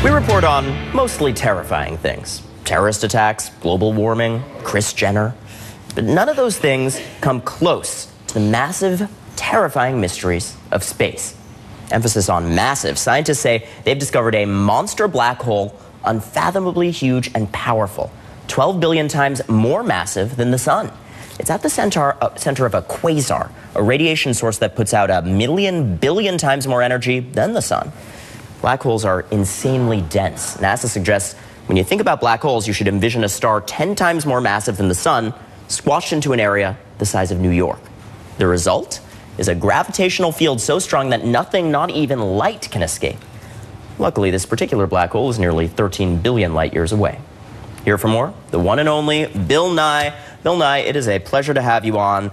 We report on mostly terrifying things. Terrorist attacks, global warming, Kris Jenner. But none of those things come close to the massive, terrifying mysteries of space. Emphasis on massive. Scientists say they've discovered a monster black hole unfathomably huge and powerful, 12 billion times more massive than the sun. It's at the center of a quasar, a radiation source that puts out 1 billion times more energy than the sun. Black holes are insanely dense. NASA suggests when you think about black holes, you should envision a star 10 times more massive than the sun, squashed into an area the size of New York. The result is a gravitational field so strong that nothing, not even light, can escape. Luckily, this particular black hole is nearly 13 billion light years away. Here for more, the one and only Bill Nye. Bill Nye, it is a pleasure to have you on.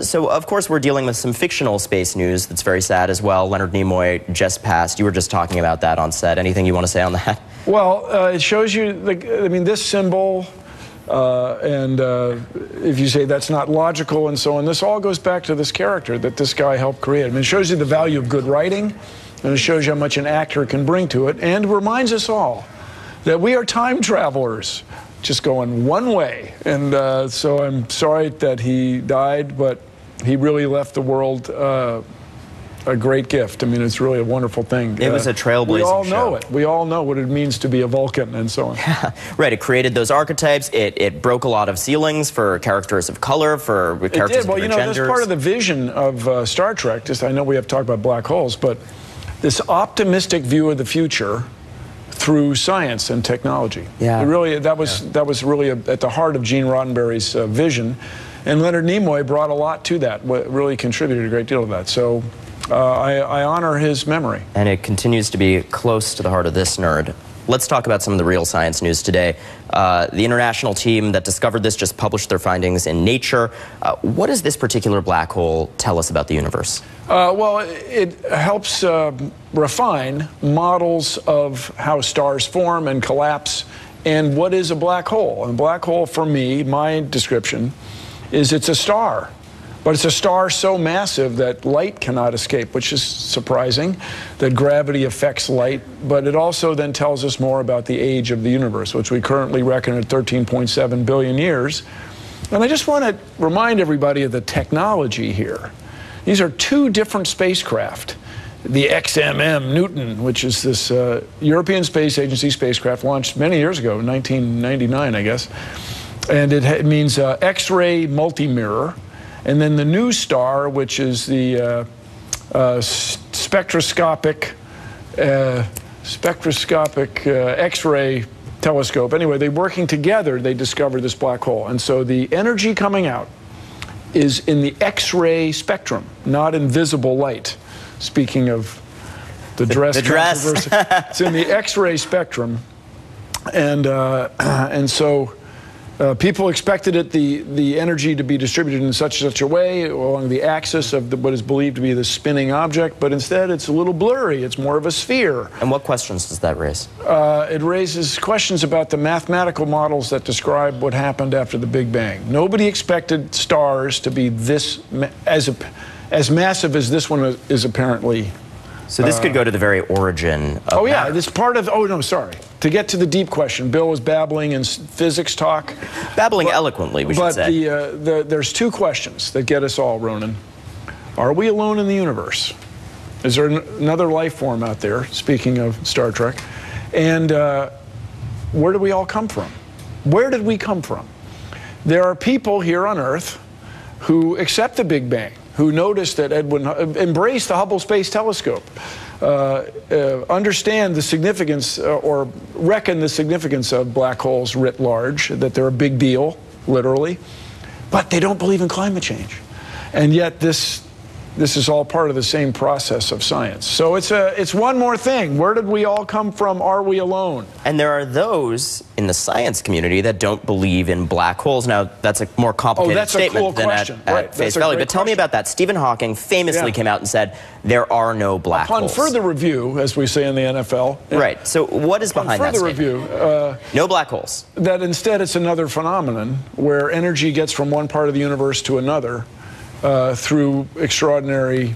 So, of course, we're dealing with some fictional space news that's very sad as well. Leonard Nimoy just passed. You were just talking about that on set. Anything you want to say on that? Well, it shows you, this symbol, if you say that's not logical and so on, this all goes back to this character that this guy helped create. I mean, it shows you the value of good writing, and it shows you how much an actor can bring to it, and reminds us all that we are time travelers, just going one way. And so I'm sorry that he died, but he really left the world a great gift. I mean, it's really a wonderful thing. It was a trailblazing We all know show. it. We all know what it means to be a Vulcan and so on. Right, it created those archetypes. It broke a lot of ceilings for characters of color, for characters of different Well, you know, genders. that's part of the vision of Star Trek. Just, I know we have to talk about black holes, but this optimistic view of the future through science and technology. Yeah. That was really at the heart of Gene Roddenberry's vision, and Leonard Nimoy brought a lot to that. Really contributed a great deal to that. So I honor his memory. And it continues to be close to the heart of this nerd. Let's talk about some of the real science news today. The international team that discovered this just published their findings in Nature. What does this particular black hole tell us about the universe? Well, it helps refine models of how stars form and collapse and what is a black hole. And a black hole, for me, my description, is it's a star. But it's a star so massive that light cannot escape, which is surprising, that gravity affects light. But it also then tells us more about the age of the universe, which we currently reckon at 13.7 billion years. And I just want to remind everybody of the technology here. These are two different spacecraft. The XMM Newton, which is this European Space Agency spacecraft launched many years ago, 1999, I guess. And it means X-ray multi-mirror. And then the new star, which is the spectroscopic X-ray telescope. Anyway, they working together, they discovered this black hole. And so the energy coming out is in the X-ray spectrum, not in visible light. Speaking of the dress controversy, it's in the X-ray spectrum. And so people expected the energy to be distributed in such a way along the axis of what is believed to be the spinning object, but instead it's a little blurry. It's more of a sphere. And what questions does that raise? It raises questions about the mathematical models that describe what happened after the Big Bang. Nobody expected stars to be this as massive as this one is apparently. So this could go to the very origin of Oh, yeah, matter. this part of, oh, no, sorry. To get to the deep question, Bill was babbling in physics talk. Babbling eloquently, we should say. But there's two questions that get us all, Ronan. Are we alone in the universe? Is there another life form out there, speaking of Star Trek? And where do we all come from? Where did we come from? There are people here on Earth who accept the Big Bang, who noticed that embraced the Hubble Space Telescope, understand the significance or reckon the significance of black holes writ large, that they're a big deal, literally, but they don't believe in climate change. And yet this is all part of the same process of science. So it's one more thing. Where did we all come from? Are we alone? And there are those in the science community that don't believe in black holes. Now, that's a more complicated statement than at face value. But tell me about that. Stephen Hawking famously came out and said, there are no black holes. Upon further review, as we say in the NFL. Right. So what is behind that statement? Further review. No black holes. That instead it's another phenomenon where energy gets from one part of the universe to another through extraordinary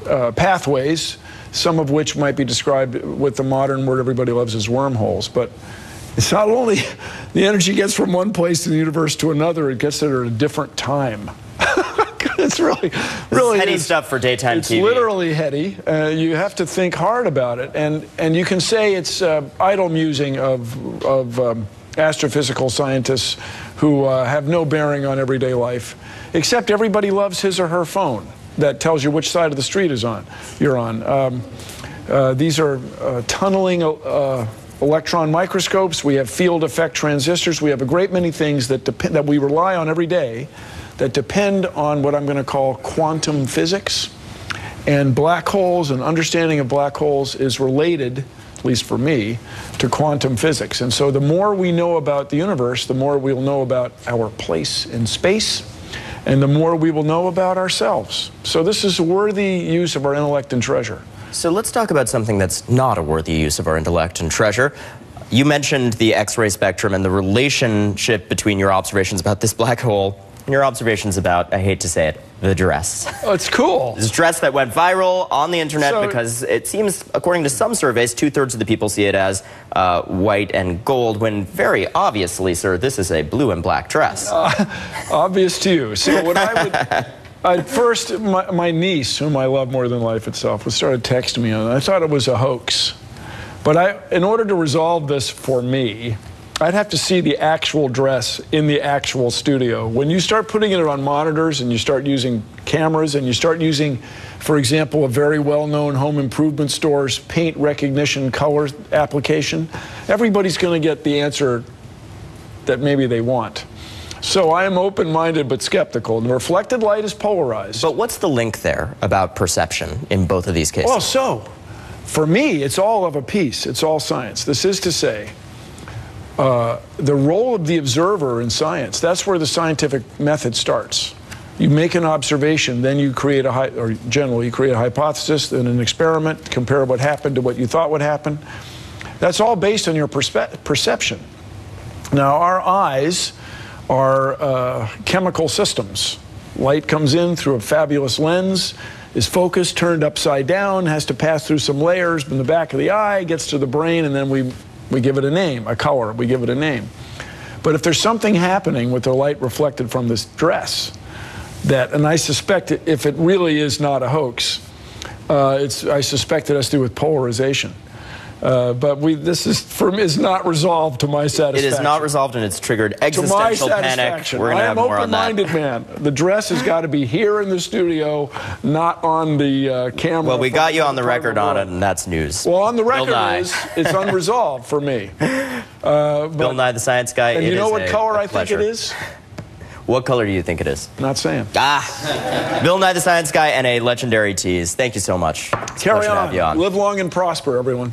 pathways, some of which might be described with the modern word everybody loves as wormholes. But it's not only the energy gets from one place in the universe to another, it gets there at a different time. It's really heady stuff for daytime TV. It's literally heady. You have to think hard about it, and you can say it's idle musing of astrophysical scientists who have no bearing on everyday life, except everybody loves his or her phone that tells you which side of the street you're on. These are tunneling electron microscopes. We have field effect transistors. We have a great many things that we rely on every day that depend on what I'm going to call quantum physics. And black holes and understanding of black holes is related, at least for me, to quantum physics. And so the more we know about the universe, the more we'll know about our place in space, and the more we will know about ourselves. So this is a worthy use of our intellect and treasure. So let's talk about something that's not a worthy use of our intellect and treasure. You mentioned the X-ray spectrum and the relationship between your observations about this black hole and your observations about, I hate to say it, the dress. Oh, it's cool. This dress that went viral on the internet because it seems, according to some surveys, 2/3 of the people see it as white and gold, when very obviously, sir, this is a blue and black dress. Obvious to you. So what first, my niece, whom I love more than life itself, started texting me on it. I thought it was a hoax. But in order to resolve this for me, I'd have to see the actual dress in the actual studio. When you start putting it on monitors and you start using cameras and you start using, for example, a very well-known home improvement store's paint recognition color application, everybody's going to get the answer that maybe they want. So I am open-minded but skeptical, and the reflected light is polarized. But what's the link there about perception in both of these cases? Well, so, for me, it's all of a piece. It's all science. This is to say, the role of the observer in science, that's where the scientific method starts. You make an observation, then you create generally you create a hypothesis, then an experiment, compare what happened to what you thought would happen. That's all based on your perception. Now, our eyes are chemical systems. Light comes in through a fabulous lens, is focused, turned upside down, has to pass through some layers in the back of the eye, gets to the brain, and then we give it a name, a color, we give it a name. But if there's something happening with the light reflected from this dress, and I suspect if it really is not a hoax, I suspect it has to do with polarization. But this is not resolved to my satisfaction. It is not resolved, and it's triggered existential panic. We're going to have more on that. I am open-minded, man. The dress has got to be here in the studio, not on the camera. Well, we got you on the record on it, and that's news. Well, on the record it's unresolved for me. Bill Nye the Science Guy. And you know what color I think it is? What color do you think it is? Not saying. Bill Nye the Science Guy and a legendary tease. Thank you so much. Carry on. Live long and prosper, everyone.